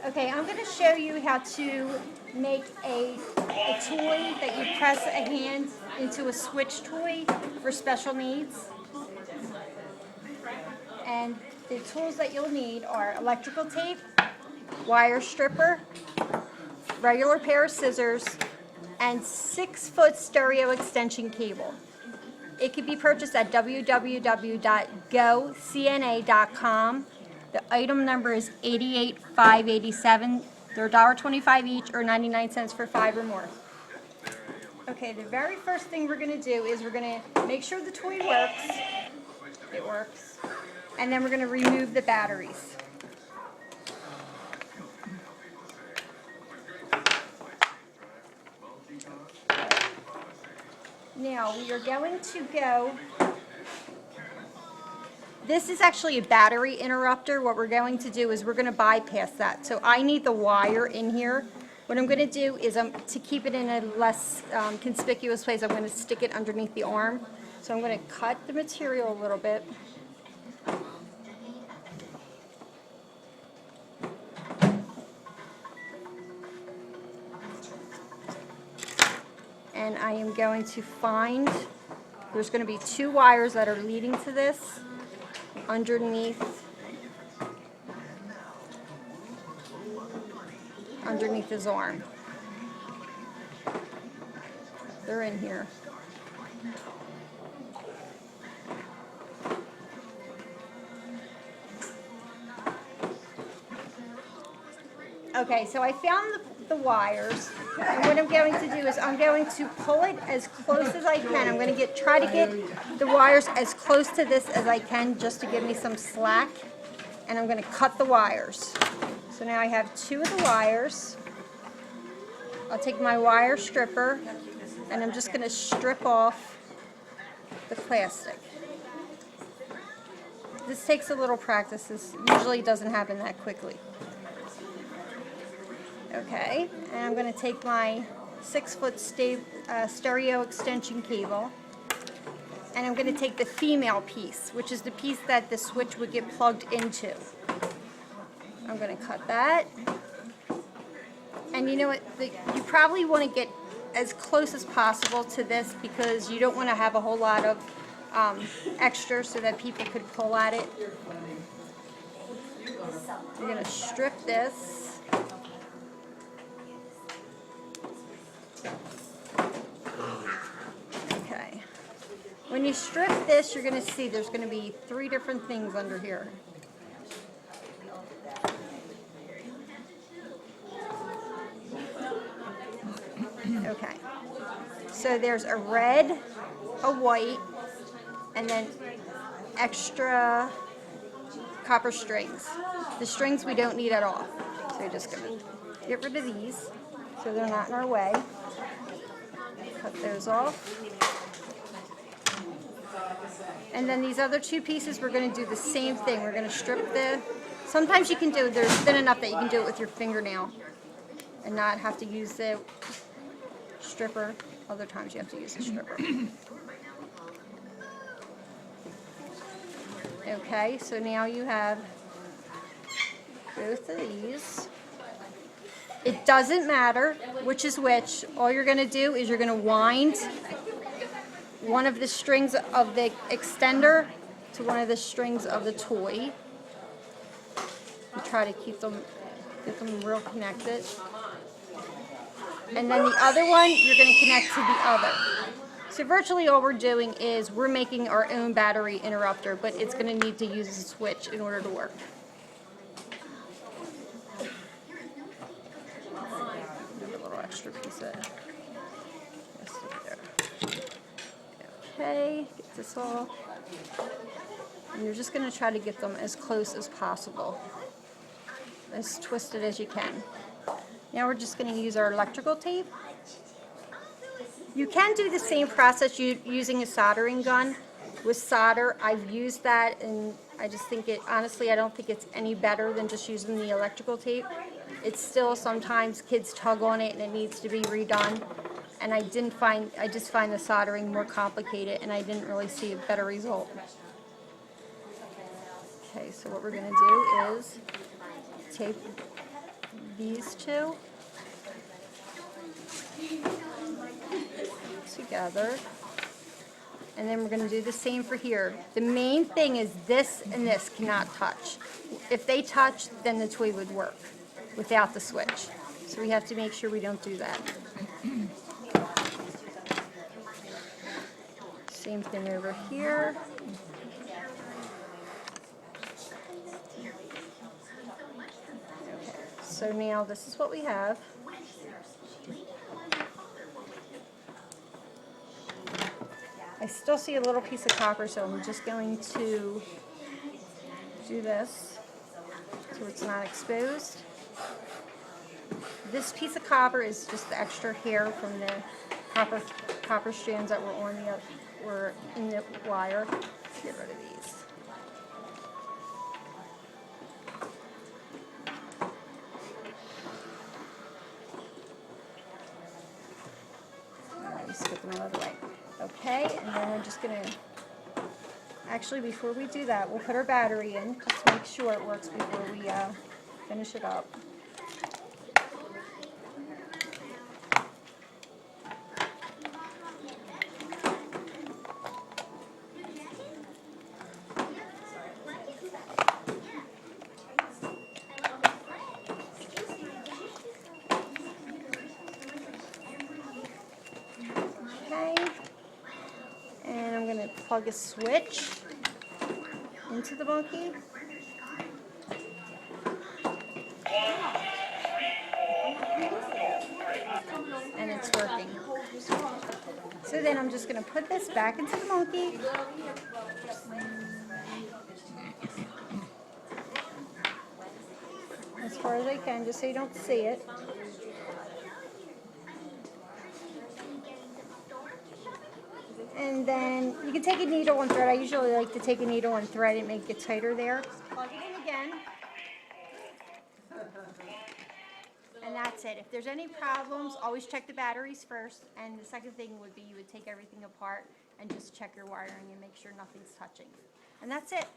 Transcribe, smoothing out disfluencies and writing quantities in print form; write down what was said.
Okay, I'm going to show you how to make a toy that you press a hand into a switch toy for special needs. And the tools that you'll need are electrical tape, wire stripper, regular pair of scissors, and 6-foot stereo extension cable. It can be purchased at www.gocna.com. The item number is 88587. They're $1.25 each or 99 cents for 5 or more. Okay, the very first thing we're going to do is we're going to make sure the toy works. It works. And then we're going to remove the batteries. Now we are going to go. This is actually a battery interrupter. What we're going to do is we're going to bypass that. So I need the wire in here. What I'm going to do is to keep it in a less conspicuous place, I'm going to stick it underneath the arm. So I'm going to cut the material a little bit. And I am going to find, there's going to be 2 wires that are leading to this underneath his arm. They're in here. Okay, so I found the wires, and what I'm going to do is I'm going to pull it as close as I can. I'm going to try to get the wires as close to this as I can just to give me some slack, and I'm going to cut the wires. So now I have 2 of the wires. I'll take my wire stripper, and I'm just going to strip off the plastic. This takes a little practice. This usually doesn't happen that quickly. Okay, and I'm going to take my 6-foot stereo extension cable, and I'm going to take the female piece, which is the piece that the switch would get plugged into. I'm going to cut that. And you know what, you probably want to get as close as possible to this because you don't want to have a whole lot of extra so that people could pull at it. I'm going to strip this. Okay. When you strip this, you're going to see there's going to be 3 different things under here. Okay. So there's a red, a white, and then extra copper strings. The strings we don't need at all. So you're just going to get rid of these so they're not in our way. Cut those off. And then these other 2 pieces, we're going to do the same thing. We're going to strip sometimes you can do, they're thin enough that you can do it with your fingernail and not have to use the stripper. Other times you have to use the stripper. Okay, so now you have both of these. It doesn't matter which is which. All you're going to do is you're going to wind one of the strings of the extender to one of the strings of the toy. You try to get them real connected. And then the other one, you're going to connect to the other. So virtually all we're doing is we're making our own battery interrupter, but it's going to need to use a switch in order to work. A little extra piece of okay, get this off. And you're just going to try to get them as close as possible, as twisted as you can. Now we're just going to use our electrical tape. You can do the same process using a soldering gun. With solder, I've used that, and I just think honestly, I don't think it's any better than just using the electrical tape. It's still, sometimes kids tug on it and it needs to be redone. And I just find the soldering more complicated, and I didn't really see a better result. Okay, so what we're going to do is tape these two together. And then we're going to do the same for here. The main thing is this and this cannot touch. If they touch, then the toy would work without the switch. So we have to make sure we don't do that. Same thing over here. Okay, so now this is what we have. I still see a little piece of copper, so I'm just going to do this so it's not exposed. This piece of copper is just the extra hair from the copper strands that were in the wire. Let's get rid of these. Alright, just get them out of the way. Okay, and then we're just going to, actually before we do that, we'll put our battery in, just to make sure it works before we finish it up. Okay, and I'm going to plug a switch into the monkey. And it's working. So then I'm just going to put this back into the monkey. As far as I can, just so you don't see it. And then you can take a needle and thread. I usually like to take a needle and thread it, make it tighter there. Just plug it in again. And that's it. If there's any problems, always check the batteries first. And the second thing would be you would take everything apart and just check your wiring and make sure nothing's touching. And that's it.